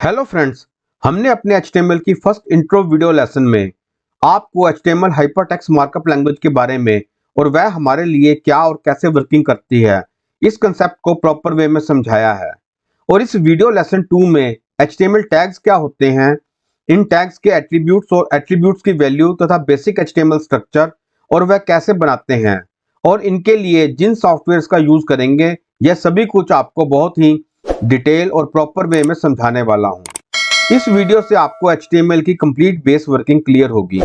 Hello friends, हमने अपने HTML की फर्स्ट इंट्रो वीडियो लेसन में आपको HTML हाइपरटेक्स्ट मार्कअप लैंग्वेज के बारे में और वह हमारे लिए क्या और कैसे वर्किंग करती है, इस कंसेप्ट को प्रॉपर वे में समझाया है। और इस वीडियो लेसन 2 में HTML टैग्स क्या होते हैं, इन टैग्स के एट्रीब्यूट्स और एट्रीब्यूट्स की वैल्यू तथा बेसिक HTML स्ट्रक्चर और वह कैसे बनाते हैं और इनके लिए जिन सॉफ्टवेयर्स का यूज करेंगे, यह सभी कुछ आपको बहुत ही डिटेल और प्रॉपर वे में समझाने वाला हूं। इस वीडियो से आपको HTML की कंप्लीट बेस वर्किंग क्लियर होगी,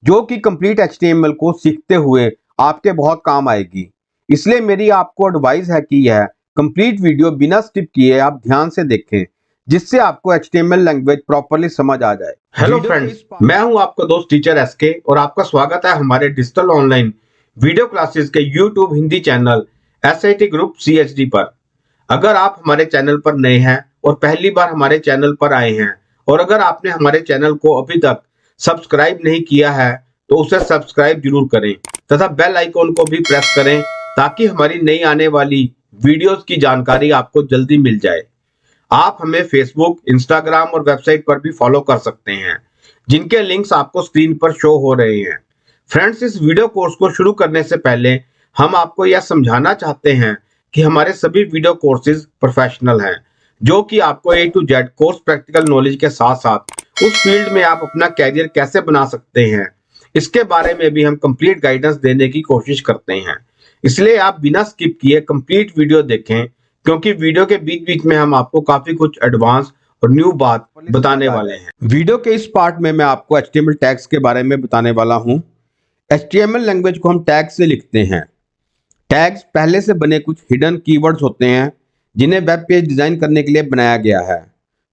जो कि कंप्लीट HTML को सीखते हुए आपके बहुत काम आएगी। इसलिए मेरी आपको एडवाइस है कि यह कंप्लीट वीडियो बिना स्किप किए आप ध्यान से देखें, जिससे आपको HTML लैंग्वेज प्रॉपर्ली समझ आ जाए। हेलो फ्रेंड्स, मैं हूं आपका दोस्त टीचर SK और आपका स्वागत है हमारे डिजिटल ऑनलाइन वीडियो क्लासेस के YouTube Hindi channel SIT group CHD पर। अगर आप हमारे चैनल पर नए हैं और पहली बार हमारे चैनल पर आए हैं और अगर आपने हमारे चैनल को अभी तक सब्सक्राइब नहीं किया है तो उसे सब्सक्राइब जरूर करें तथा बेल आइकॉन को भी प्रेस करें ताकि हमारी नई आने वाली वीडियोस की जानकारी आपको जल्दी मिल जाए। आप हमें फेसबुक, इंस्टाग्राम और वेबसाइट पर भी फॉलो कर सकते हैं, जिनके लिंक्स आपको स्क्रीन पर शो हो रहे हैं। फ्रेंड्स, इस वीडियो कोर्स को शुरू करने से पहले हम आपको यह समझाना चाहते हैं कि हमारे सभी वीडियो कोर्सेज प्रोफेशनल हैं, जो कि आपको A to Z course practical knowledge के साथ साथ उस फील्ड में आप अपना कैरियर कैसे बना सकते हैं, इसके बारे में भी हम कंप्लीट गाइडेंस देने की कोशिश करते हैं। इसलिए आप बिना स्किप किए कंप्लीट वीडियो देखें, क्योंकि वीडियो के बीच बीच में हम आपको काफी कुछ एडवांस और न्यू बात बताने वाले हैं। वीडियो के इस पार्ट में मैं आपको HTML टैग्स के बारे में बताने वाला हूं। HTML लैंग्वेज को हम टैग से लिखते हैं। टैग्स पहले से बने कुछ हिडन कीवर्ड्स होते हैं, जिन्हें वेब पेज डिजाइन करने के लिए बनाया गया है,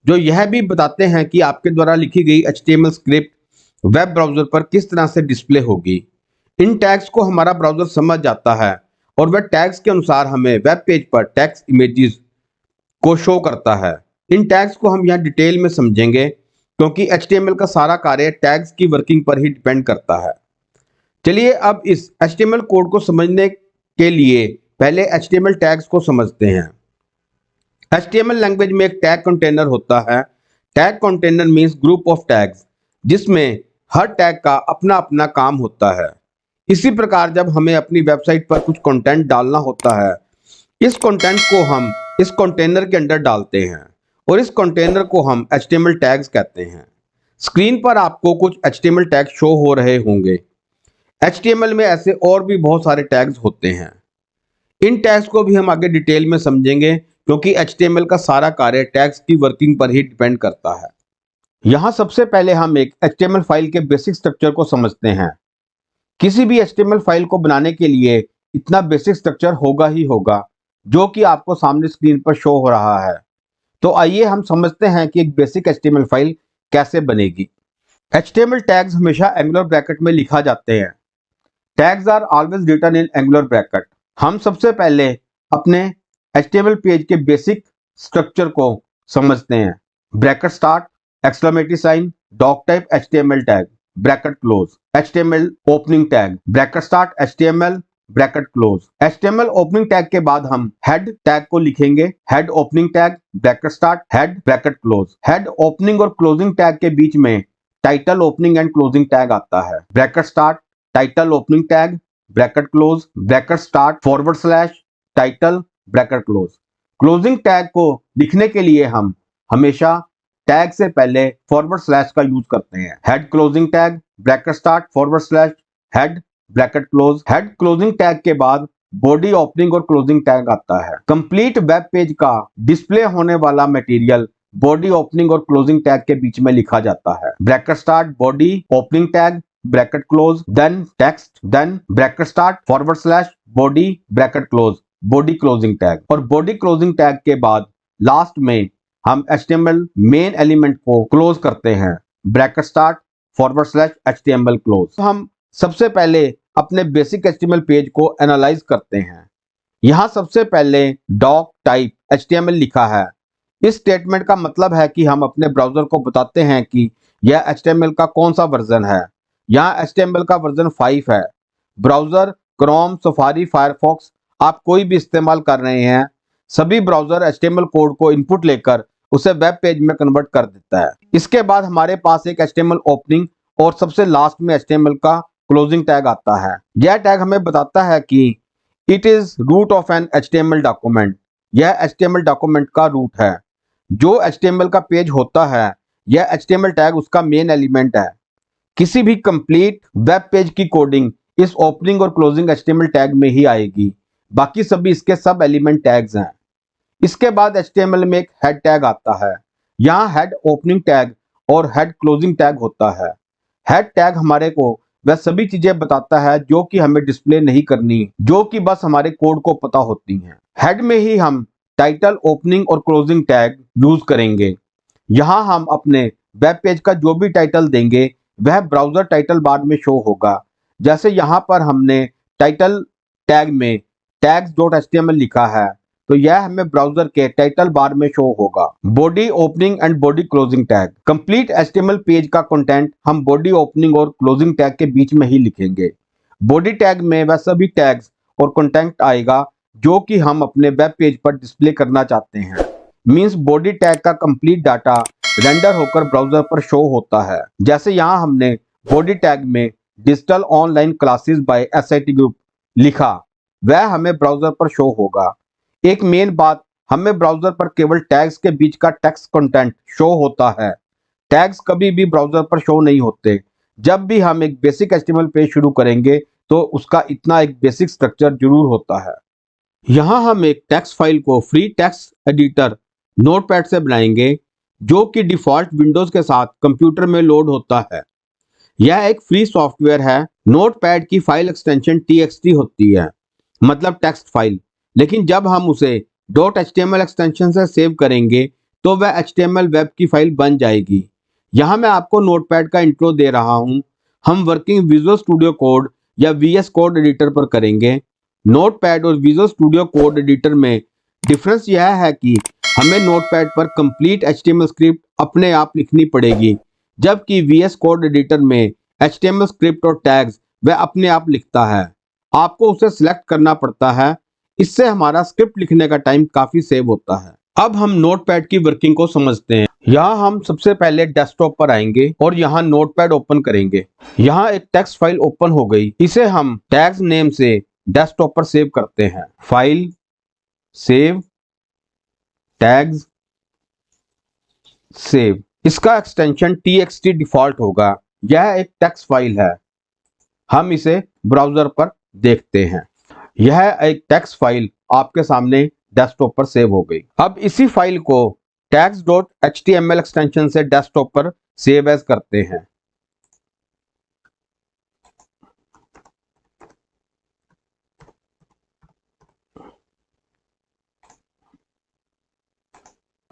जो यह भी बताते हैं कि आपके द्वारा लिखी गई HTML स्क्रिप्ट वेब ब्राउजर पर किस तरह से डिस्प्ले होगी। इन टैग्स को हमारा ब्राउजर समझ जाता है और वह टैग्स के अनुसार हमें वेब पेज पर टेक्स्ट इमेजेस को शो करता है। इन टैग्स को हम यहाँ डिटेल में समझेंगे, क्योंकि HTML का सारा कार्य टैग्स की वर्किंग पर ही डिपेंड करता है। चलिए अब इस HTML कोड को समझने के लिए पहले HTML टैग्स को समझते हैं। HTML लैंग्वेज में एक टैग कंटेनर होता है। Tag container means group of tags, जिसमें हर टैग का अपना अपना काम होता है। इसी प्रकार जब हमें अपनी वेबसाइट पर कुछ कंटेंट डालना होता है, इस कंटेंट को हम इस कंटेनर के अंदर डालते हैं और इस कंटेनर को हम HTML टैग्स कहते हैं। स्क्रीन पर आपको कुछ HTML टैग शो हो रहे होंगे। HTML में ऐसे और भी बहुत सारे टैग्स होते हैं। इन टैग्स को भी हम आगे डिटेल में समझेंगे, क्योंकि HTML का सारा कार्य टैग्स की वर्किंग पर ही डिपेंड करता है। यहाँ सबसे पहले हम एक HTML फाइल के बेसिक स्ट्रक्चर को समझते हैं। किसी भी HTML फाइल को बनाने के लिए इतना बेसिक स्ट्रक्चर होगा ही होगा, जो कि आपको सामने स्क्रीन पर शो हो रहा है। तो आइए हम समझते हैं कि एक बेसिक HTML फाइल कैसे बनेगी। HTML टैग्स हमेशा एंगुलर ब्रैकेट में लिखा जाते हैं। Tags are always written in angular bracket. हम सबसे पहले अपने HTML पेज के बेसिक स्ट्रक्चर को समझते हैं। Bracket start, exclamatory sign, doctype HTML tag, bracket close, HTML opening tag, bracket start HTML, bracket close. HTML opening tag के बाद हम हेड टैग को लिखेंगे। Head opening tag, bracket start, head, bracket close. Head opening और closing tag के बीच में title opening and closing tag आता है। Bracket start title opening tag, bracket close, bracket start forward slash title, bracket close. Closing tag को लिखने के लिए हम हमेशा टैग से पहले फॉरवर्ड स्लैश का यूज करते हैं। Head closing tag, bracket start forward slash head, bracket close. Head closing tag के बाद बॉडी ओपनिंग और क्लोजिंग टैग आता है। कंप्लीट वेब पेज का डिस्प्ले होने वाला मटेरियल बॉडी ओपनिंग और क्लोजिंग टैग के बीच में लिखा जाता है। Bracket start body opening tag, bracket close, then text, then bracket start forward slash body, bracket close, body closing tag. और बॉडी क्लोजिंग टैग के बाद लास्ट में हम HTML मेन एलिमेंट को क्लोज करते हैं। Bracket start forward slash HTML close. हम सबसे पहले अपने बेसिक HTML पेज को एनालाइज करते हैं। यहाँ सबसे पहले डॉक टाइप HTML लिखा है। इस स्टेटमेंट का मतलब है कि हम अपने ब्राउजर को बताते हैं कि यह HTML का कौन सा वर्जन है। यहाँ HTML का वर्जन 5 है। ब्राउजर क्रोम, सफारी, फायरफॉक्स आप कोई भी इस्तेमाल कर रहे हैं, सभी ब्राउजर HTML कोड को इनपुट लेकर उसे वेब पेज में कन्वर्ट कर देता है। इसके बाद हमारे पास एक HTML ओपनिंग और सबसे लास्ट में HTML का क्लोजिंग टैग आता है। यह टैग हमें बताता है कि it is root of an HTML document. यह HTML डॉक्यूमेंट का रूट है। जो HTML का पेज होता है, यह HTML टैग उसका मेन एलिमेंट है। किसी भी कंप्लीट वेब पेज की कोडिंग इस ओपनिंग और क्लोजिंग HTML टैग में ही आएगी। बाकी सभी इसके सब एलिमेंट टैग्स हैं। इसके बाद HTML में एक हेड टैग आता है। यहाँ हेड ओपनिंग टैग और हेड क्लोजिंग टैग होता है। हेड टैग हमारे को वह सभी चीजें बताता है जो कि हमें डिस्प्ले नहीं करनी, जो कि बस हमारे कोड को पता होती हैं। हेड में ही हम टाइटल, ओपनिंग और क्लोजिंग टैग यूज करेंगे। यहाँ हम अपने वेब पेज का जो भी टाइटल देंगे वह ब्राउजर टाइटल बार में शो होगा। जैसे यहाँ पर हमने टाइटल टैग में tags.html लिखा है, तो यह हमें ब्राउजर के टाइटल बार में शो होगा। Body opening and body closing tag, complete HTML page का कंटेंट हम बॉडी ओपनिंग और क्लोजिंग टैग के बीच में ही लिखेंगे। बॉडी टैग में वह सभी टैग्स और कंटेंट आएगा जो कि हम अपने वेब पेज पर डिस्प्ले करना चाहते हैं। मींस बॉडी टैग का कंप्लीट डाटा रेंडर होकर ब्राउजर पर शो होता है। जैसे यहाँ हमने बॉडी टैग में digital online classes by SIT group लिखा, वह हमें ब्राउजर पर शो होगा। एक मेन बात, हमें ब्राउजर पर केवल टैग्स के बीच का टेक्स्ट कंटेंट शो होता है। टैग्स कभी भी ब्राउजर पर शो नहीं होते। जब भी हम एक बेसिक HTML पेज शुरू करेंगे तो उसका इतना एक बेसिक स्ट्रक्चर जरूर होता है। यहाँ हम एक टेक्स्ट फाइल को फ्री टेक्स्ट एडिटर नोटपैड से बनाएंगे, जो कि डिफॉल्ट विंडोज के साथ कंप्यूटर में लोड होता है। यह एक फ्री सॉफ्टवेयर है। नोटपैड की फाइल एक्सटेंशन TXT होती है, मतलब टेक्स्ट फाइल। लेकिन जब हम उसे .html एक्सटेंशन से सेव करेंगे तो वह HTML वेब की फाइल बन जाएगी। यहाँ मैं आपको नोटपैड का इंट्रो दे रहा हूँ। हम वर्किंग विजुअल स्टूडियो कोड या VS कोड एडिटर पर करेंगे। नोटपैड और विजुअल स्टूडियो कोड एडिटर में डिफरेंस यह है कि हमें नोटपैड पर कंप्लीट HTML स्क्रिप्ट अपने आप लिखनी पड़ेगी, जबकि VS कोड एडिटर में HTML स्क्रिप्ट और टैग्स वह अपने आप लिखता है। आपको उसे सिलेक्ट करना पड़ता है। इससे हमारा स्क्रिप्ट लिखने का टाइम काफी सेव होता है। अब हम नोटपैड की वर्किंग को समझते हैं। यहाँ हम सबसे पहले डेस्कटॉप पर आएंगे और यहाँ नोटपैड ओपन करेंगे। यहाँ एक टेक्स्ट फाइल ओपन हो गई। इसे हम टैग्स नेम से डेस्कटॉप पर सेव करते हैं। File, save, tags, save. इसका एक्सटेंशन TXT डिफॉल्ट होगा। यह एक टेक्स्ट फाइल है। हम इसे ब्राउजर पर देखते हैं। यह एक टेक्स्ट फाइल आपके सामने डेस्कटॉप पर सेव हो गई। अब इसी फाइल को tags.html एक्सटेंशन से डेस्कटॉप पर सेव एज करते हैं।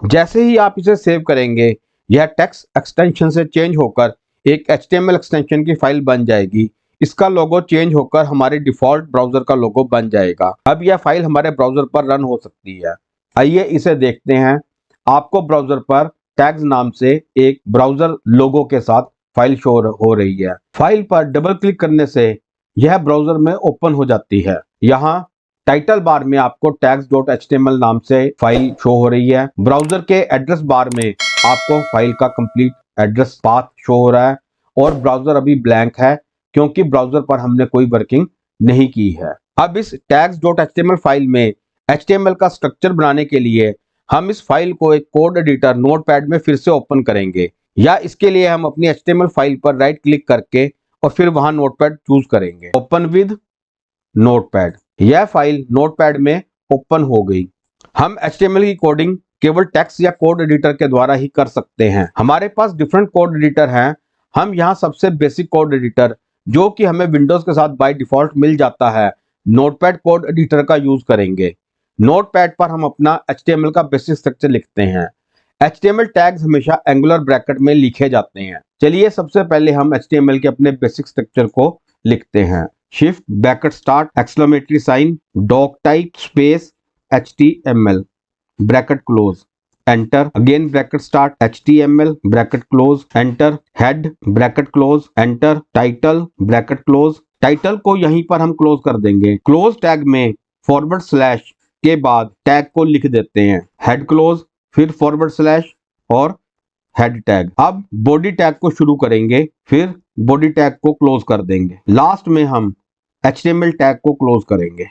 जैसे ही आप इसे सेव करेंगे, यह टेक्स्ट एक्सटेंशन से चेंज होकर एक HTML एक्सटेंशन की फाइल बन जाएगी। इसका लोगो चेंज होकर हमारे डिफॉल्ट ब्राउजर का लोगो बन जाएगा। अब यह फाइल हमारे ब्राउजर पर रन हो सकती है। आइए इसे देखते हैं। आपको ब्राउजर पर टैग्स नाम से एक ब्राउजर लोगो के साथ फाइल शो हो रही है। फाइल पर डबल क्लिक करने से यह ब्राउजर में ओपन हो जाती है। यहाँ टाइटल बार में आपको tags.html नाम से फाइल शो हो रही है। ब्राउजर के एड्रेस बार में आपको फाइल का कंप्लीट एड्रेस पाथ शो हो रहा है और ब्राउजर अभी ब्लैंक है क्योंकि ब्राउजर पर हमने कोई वर्किंग नहीं की है। अब इस tags.html फाइल में HTML का स्ट्रक्चर बनाने के लिए हम इस फाइल को एक कोड एडिटर नोटपैड में फिर से ओपन करेंगे, या इसके लिए हम अपनी HTML फाइल पर राइट क्लिक करके और फिर वहां नोटपैड चूज करेंगे। Open with notepad. यह फाइल नोटपैड में ओपन हो गई। हम HTML की कोडिंग केवल टेक्स्ट या कोड एडिटर के द्वारा ही कर सकते हैं। हमारे पास डिफरेंट कोड एडिटर हैं। हम यहाँ सबसे बेसिक कोड एडिटर, जो कि हमें विंडोज के साथ बाय डिफॉल्ट मिल जाता है, नोटपैड कोड एडिटर का यूज करेंगे। नोटपैड पर हम अपना HTML का बेसिक स्ट्रक्चर लिखते हैं। HTML टैग्स हमेशा एंगुलर ब्रैकेट में लिखे जाते हैं। चलिए सबसे पहले हम HTML के अपने बेसिक स्ट्रक्चर को लिखते हैं। Shift bracket start exclamatory sign doctype space HTML bracket close enter. Again bracket start HTML bracket close enter. Head bracket close enter. Title bracket close. Title को यहीं पर हम क्लोज कर देंगे। क्लोज टैग में फॉरवर्ड स्लैश के बाद tag को लिख देते हैं। हेड क्लोज, फिर फॉरवर्ड स्लैश और हेड टैग। अब बॉडी टैग को शुरू करेंगे, फिर बॉडी टैग को क्लोज कर देंगे। लास्ट में हम HTML टैग को क्लोज करेंगे।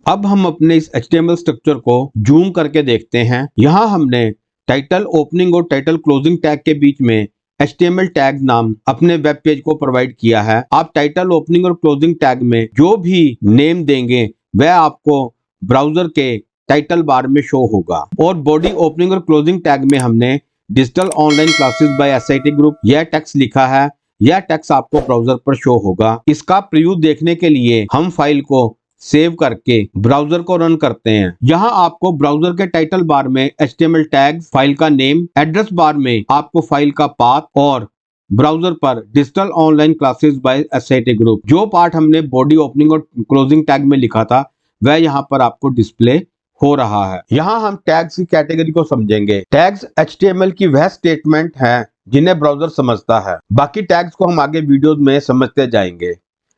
अब हम अपने इस HTML स्ट्रक्चर को जूम करके देखते हैं। यहाँ हमने टाइटल ओपनिंग और टाइटल क्लोजिंग टैग के बीच में HTML टैग नाम अपने वेब पेज को प्रोवाइड किया है। आप टाइटल ओपनिंग और क्लोजिंग टैग में जो भी नेम देंगे वह आपको ब्राउजर के टाइटल बार में शो होगा। और बॉडी ओपनिंग और क्लोजिंग टैग में हमने digital online classes by SIT group यह टेक्स्ट लिखा है। यह टेक्स्ट आपको ब्राउजर पर शो होगा। इसका प्रीव्यू देखने के लिए हम फाइल को सेव करके ब्राउजर को रन करते हैं। यहाँ आपको ब्राउजर के टाइटल बार में HTML टैग, फाइल का नेम, एड्रेस बार में आपको फाइल का पाथ और ब्राउजर पर digital online classes by SIT group जो पार्ट हमने बॉडी ओपनिंग और क्लोजिंग टैग में लिखा था वह यहाँ पर आपको डिस्प्ले हो रहा है। यहाँ हम टैग्स की कैटेगरी को समझेंगे। टैग्स HTML की वह स्टेटमेंट है जिन्हें ब्राउजर समझता है। बाकी टैग्स को हम आगे वीडियोस में समझते जाएंगे।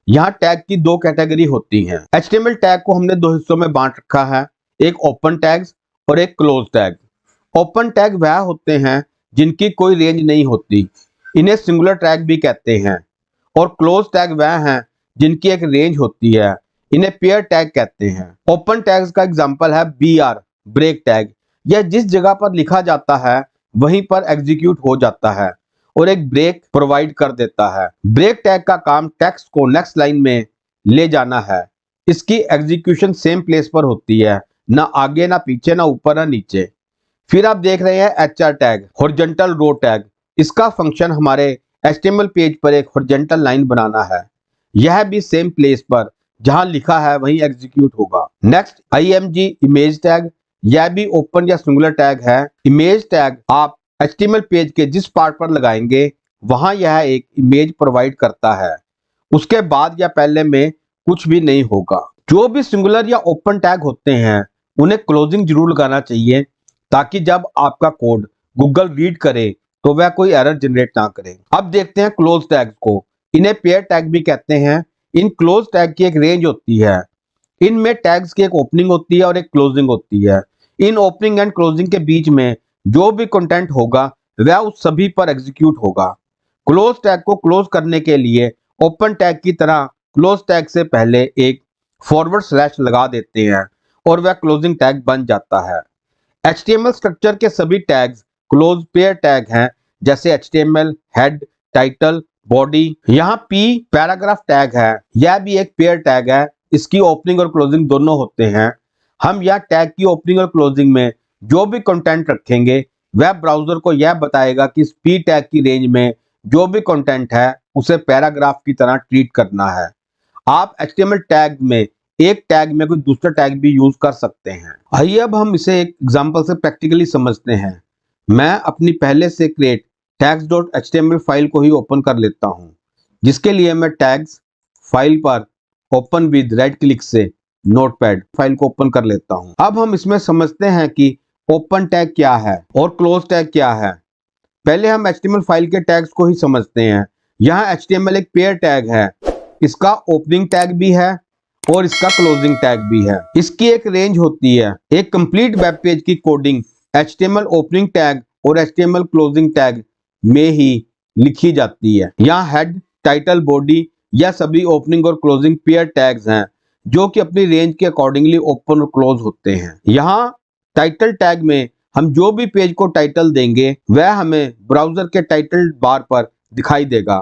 यहाँ टैग की दो कैटेगरी होती हैं। HTML टैग को हमने दो हिस्सों में बांट रखा है, एक ओपन टैग्स और एक क्लोज टैग। ओपन टैग वह होते हैं जिनकी कोई रेंज नहीं होती, इन्हें सिंगुलर टैग भी कहते हैं। और क्लोज टैग वह हैं जिनकी एक रेंज होती है, इन्हें पेयर टैग कहते हैं। ओपन टैग्स का एग्जांपल है BR ब्रेक टैग। यह जिस जगह पर लिखा जाता है वहीं पर एग्जीक्यूट हो जाता है और एक ब्रेक प्रोवाइड कर देता है। ब्रेक टैग का काम टेक्स्ट को नेक्स्ट लाइन में ले जाना है। इसकी एग्जीक्यूशन सेम प्लेस पर होती है, ना आगे ना पीछे ना ऊपर ना नीचे। फिर आप देख रहे हैं HR tag, horizontal row tag. इसका फंक्शन हमारे HTML पेज पर एक हॉरिजॉन्टल लाइन बनाना है। यह भी सेम प्लेस पर जहां लिखा है वहीं एग्जीक्यूट होगा। Next IMG image tag. यह भी ओपन या सिंगुलर टैग है। इमेज टैग आप HTML पेज के जिस पार्ट पर लगाएंगे वहां यह एक इमेज प्रोवाइड करता है, उसके बाद या पहले में कुछ भी नहीं होगा। जो भी सिंगुलर या ओपन टैग होते हैं उन्हें क्लोजिंग जरूर लगाना चाहिए ताकि जब आपका कोड गूगल रीड करे तो वह कोई एरर जनरेट ना करे। अब देखते हैं क्लोज टैग को। इन्हें पेयर टैग भी कहते हैं। इन क्लोज टैग की एक रेंज होती है। इनमें टैग्स की एक ओपनिंग होती है और एक क्लोजिंग होती है। इन ओपनिंग एंड क्लोजिंग के बीच में जो भी कंटेंट होगा वह उस सभी पर एग्जीक्यूट होगा। क्लोज टैग को क्लोज करने के लिए ओपन टैग की तरह क्लोज टैग से पहले एक फॉरवर्ड स्लैश लगा देते हैं और वह क्लोजिंग टैग बन जाता है। HTML स्ट्रक्चर के सभी टैग्स क्लोज पेयर टैग हैं, जैसे HTML हेड, टाइटल, बॉडी। यहाँ P पैराग्राफ टैग है, यह भी एक पेयर टैग है। इसकी ओपनिंग और क्लोजिंग दोनों होते हैं। हम यह टैग की ओपनिंग और क्लोजिंग में जो भी कंटेंट रखेंगे वह ब्राउजर को यह बताएगा कि इस P टैग की रेंज में जो भी कंटेंट है उसे पैराग्राफ की तरह ट्रीट करना है। आप HTML टैग में एक टैग में कोई दूसरा टैग भी यूज कर सकते हैं। आइए अब हम इसे एक एग्जांपल से प्रैक्टिकली समझते हैं। मैं अपनी पहले से क्रिएट tags.html फाइल को ही ओपन कर लेता हूं, जिसके लिए मैं टैग्स फाइल पर ओपन विद राइट क्लिक से नोटपैड फाइल को ओपन कर लेता हूं। अब हम इसमें समझते हैं कि ओपन टैग क्या है और क्लोज टैग क्या है। पहले हम HTML फाइल के टैग्स को ही समझते हैं। यहाँ HTML एक पेयर टैग है, इसका ओपनिंग टैग भी है और इसका क्लोजिंग टैग भी है। इसकी एक रेंज होती है। एक कंप्लीट वेब पेज की कोडिंग HTML ओपनिंग टैग और HTML क्लोजिंग टैग में ही लिखी जाती है। यहाँ हेड, टाइटल, बॉडी यह सभी ओपनिंग और क्लोजिंग पेयर टैग्स हैं जो कि अपनी रेंज के अकॉर्डिंगली ओपन और क्लोज होते हैं। यहाँ टाइटल टैग में हम जो भी पेज को टाइटल देंगे वह हमें ब्राउजर के टाइटल बार पर दिखाई देगा।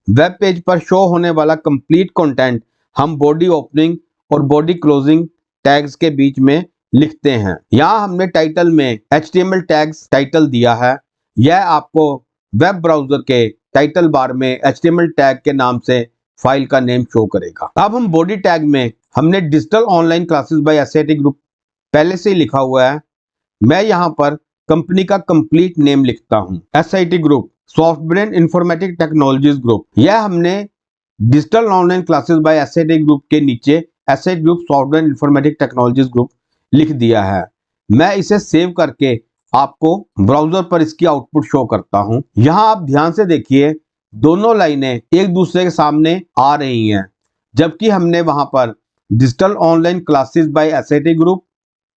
वेब पेज पर शो होने वाला कंप्लीट कंटेंट हम बॉडी ओपनिंग और बॉडी क्लोजिंग टैग्स के बीच में लिखते हैं। यहाँ हमने टाइटल में HTML टैग्स टाइटल दिया है। यह आपको वेब ब्राउजर के टाइटल बार में HTML टैग के नाम से फाइल का नेम शो करेगा। अब हम बॉडी टैग में हमने digital online classes by SIT group पहले से ही लिखा हुआ है। मैं यहाँ पर कंपनी का कंप्लीट नेम लिखता हूँ, SIT group software informatic technologies group. यह हमने digital online classes by SIT group के नीचे SIT group software informatic technologies group लिख दिया है। मैं इसे सेव करके आपको ब्राउजर पर इसकी आउटपुट शो करता हूं। यहां आप ध्यान से देखिए, दोनों लाइनें एक दूसरे के सामने आ रही हैं, जबकि हमने वहां पर digital online classes by SIT group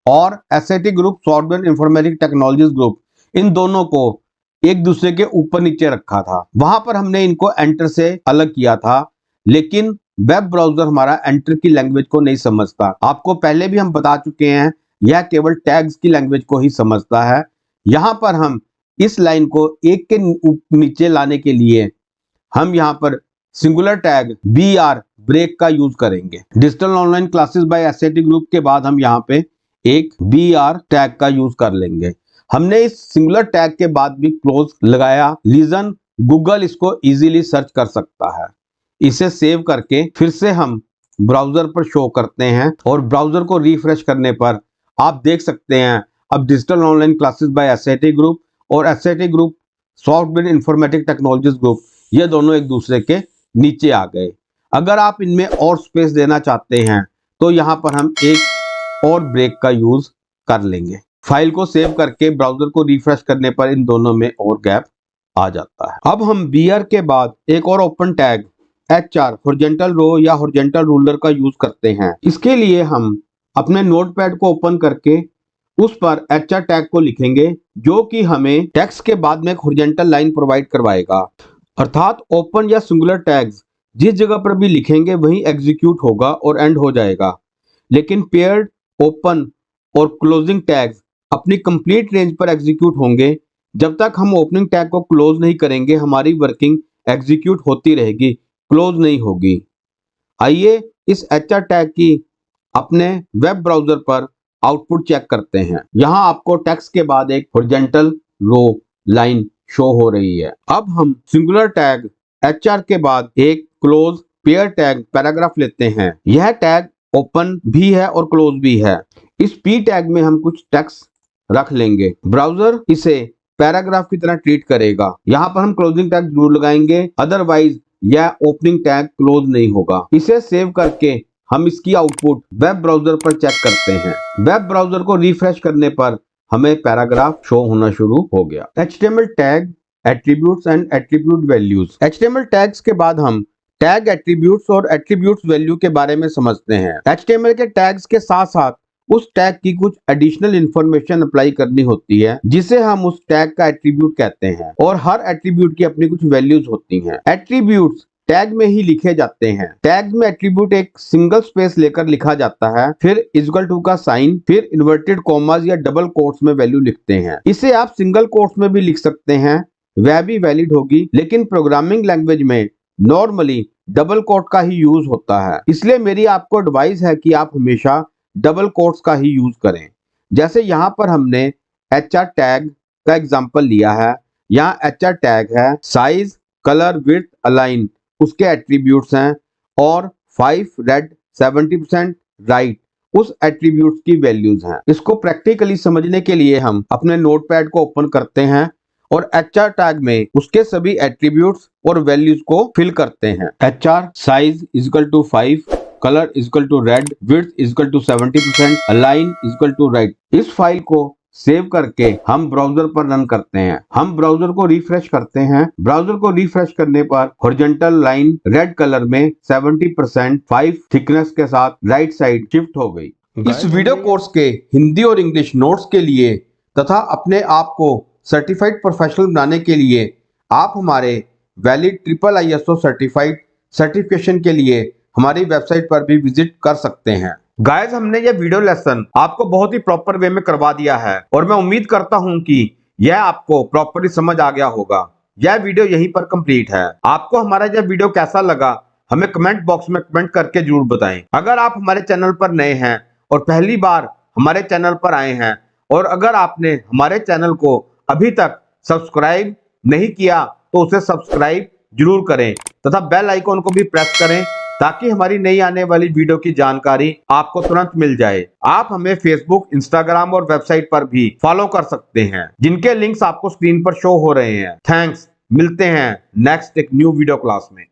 और SIT group software informatic technologies group, इन दोनों को एक दूसरे के ऊपर नीचे रखा था। वहां पर हमने इनको एंटर से अलग किया था, लेकिन वेब ब्राउजर हमारा एंटर की लैंग्वेज को नहीं समझता। आपको पहले भी हम बता चुके हैं, यह केवल टैग्स की लैंग्वेज को ही समझता है। यहां पर हम इस लाइन को एक के नीचे लाने के लिए हम यहां पर सिंगुलर टैग BR ब्रेक का यूज करेंगे। Digital online classes by SIT group के बाद हम यहां पे एक BR टैग का यूज कर लेंगे। हमने इस सिंगुलर टैग के बाद भी क्लोज लगाया, रीजन गूगल इसको इजीली सर्च कर सकता है। इसे सेव करके फिर से हम ब्राउजर पर शो करते हैं और ब्राउजर को रिफ्रेश करने पर आप देख सकते हैं अब digital online classes by SIT group और SIT group software informatic technologies group, ये दोनों एक दूसरे के नीचे आ गए। अगर आप इनमें और स्पेस देना चाहते हैं तो यहाँ पर हम एक और ब्रेक का यूज कर लेंगे। फाइल को सेव करके ब्राउजर को रिफ्रेश करने पर इन दोनों में और गैप आ जाता है। अब हम BR के बाद एक और open tag HR horizontal row या हॉरिजॉन्टल रूलर का यूज करते हैं। इसके लिए हम अपने नोटपैड को ओपन करके उस पर HR टैग को लिखेंगे, जो कि हमें टेक्स्ट के बाद में एक हॉरिजॉन्टल लाइन प्रोवाइड करवाएगा। अर्थात ओपन या सिंगुलर टैग्स जिस जगह पर भी लिखेंगे वहीं एग्जीक्यूट होगा और एंड हो जाएगा, लेकिन पेयर्ड, ओपन और क्लोजिंग टैग्स अपनी कंप्लीट रेंज पर एग्जीक्यूट होंगे। जब तक हम ओपनिंग टैग को क्लोज नहीं करेंगे हमारी वर्किंग एग्जीक्यूट होती रहेगी, क्लोज नहीं होगी। आइए इस HR टैग की अपने वेब ब्राउजर पर आउटपुट चेक करते हैं। यहाँ आपको टेक्स्ट के बाद एक हॉरिजॉन्टल रो लाइन शो हो रही है। अब हम सिंगुलर टैग HR के बाद एक क्लोज पेयर टैग पैराग्राफ लेते हैं। यह टैग ओपन भी है और क्लोज भी है। इस P टैग में हम कुछ टेक्स्ट रख लेंगे। ब्राउजर इसे पैराग्राफ की तरह ट्रीट करेगा। यहाँ पर हम क्लोजिंग टैग जरूर लगाएंगे, अदरवाइज यह ओपनिंग टैग क्लोज नहीं होगा। इसे सेव करके हम इसकी आउटपुट वेब ब्राउजर पर चेक करते हैं। वेब ब्राउजर को रिफ्रेश करने पर हमें पैराग्राफ शो होना शुरू हो गया। HTML tag, attributes and attribute values. HTML tags के बाद हम टैग एट्रीब्यूट्स और एट्रीब्यूट्स वैल्यू के बारे में समझते हैं। HTML के टैग्स के साथ साथ उस टैग की कुछ एडिशनल इंफॉर्मेशन अप्लाई करनी होती है, जिसे हम उस टैग का एट्रीब्यूट कहते हैं, और हर एट्रीब्यूट की अपनी कुछ वैल्यूज होती हैं। एट्रीब्यूट्स टैग में ही लिखे जाते हैं। टैग में एट्रीब्यूट एक सिंगल स्पेस लेकर लिखा जाता है, फिर इक्वल टू का साइन, फिर इन्वर्टेड कॉमास या डबल कोट्स में वैल्यू लिखते हैं। इसे आप सिंगल कोट्स में भी लिख सकते हैं, वह भी वैलिड होगी, लेकिन प्रोग्रामिंग लैंग्वेज में नॉर्मली डबल कोट का ही यूज होता है। इसलिए मेरी आपको एडवाइस है कि आप हमेशा डबल कोट्स का ही यूज करें। जैसे यहाँ पर हमने HR टैग का एग्जांपल लिया है। यहाँ HR टैग है साइज, कलर, विड्थ, अलाइन, उसके एट्रीब्यूट्स हैं, और 5 रेड, 70% राइट उस एट्रीब्यूट्स की वैल्यूज हैं। इसको प्रैक्टिकली समझने के लिए हम अपने नोटपैड को ओपन करते हैं और HR टैग में उसके सभी एट्रीब्यूट्स और वैल्यूज को फिल करते हैं। HR size equal to 5, colour equal to red, width equal to 70%, align equal to right. इस फाइल को सेव करके हम ब्राउजर पर रन करते हैं। हम ब्राउजर को रिफ्रेश करते हैं। ब्राउजर को रिफ्रेश करने पर हॉरिजॉन्टल लाइन रेड कलर में 70% 5 थिकनेस के साथ राइट साइड शिफ्ट हो गई। इस वीडियो कोर्स के हिंदी और इंग्लिश नोट्स के लिए तथा अपने आप को सर्टिफाइड प्रोफेशनल बनाने के लिए आप हमारे वैलिड IISO सर्टिफाइड सर्टिफिकेशन के लिए हमारी वेबसाइट पर भी विजिट कर सकते हैं। गाइस, हमने ये वीडियो लेसन आपको बहुत ही प्रॉपर वे में करवा दिया है और मैं उम्मीद करता हूं कि यह आपको प्रॉपरली समझ आ गया होगा। यह वीडियो यहीं पर कंप्लीट है। आपको हमारा यह वीडियो कैसा लगा हमें कमेंट बॉक्स में कमेंट करके जरूर बताएं। अगर आप हमारे चैनल पर नए हैं और पहली बार हमारे चैनल पर आए हैं, और अगर आपने हमारे चैनल को अभी तक सब्सक्राइब नहीं किया तो उसे सब्सक्राइब जरूर करें तथा बेल आइकॉन को भी प्रेस करें, ताकि हमारी नई आने वाली वीडियो की जानकारी आपको तुरंत मिल जाए। आप हमें फेसबुक, इंस्टाग्राम और वेबसाइट पर भी फॉलो कर सकते हैं, जिनके लिंक्स आपको स्क्रीन पर शो हो रहे हैं। थैंक्स, मिलते हैं नेक्स्ट एक न्यू वीडियो क्लास में।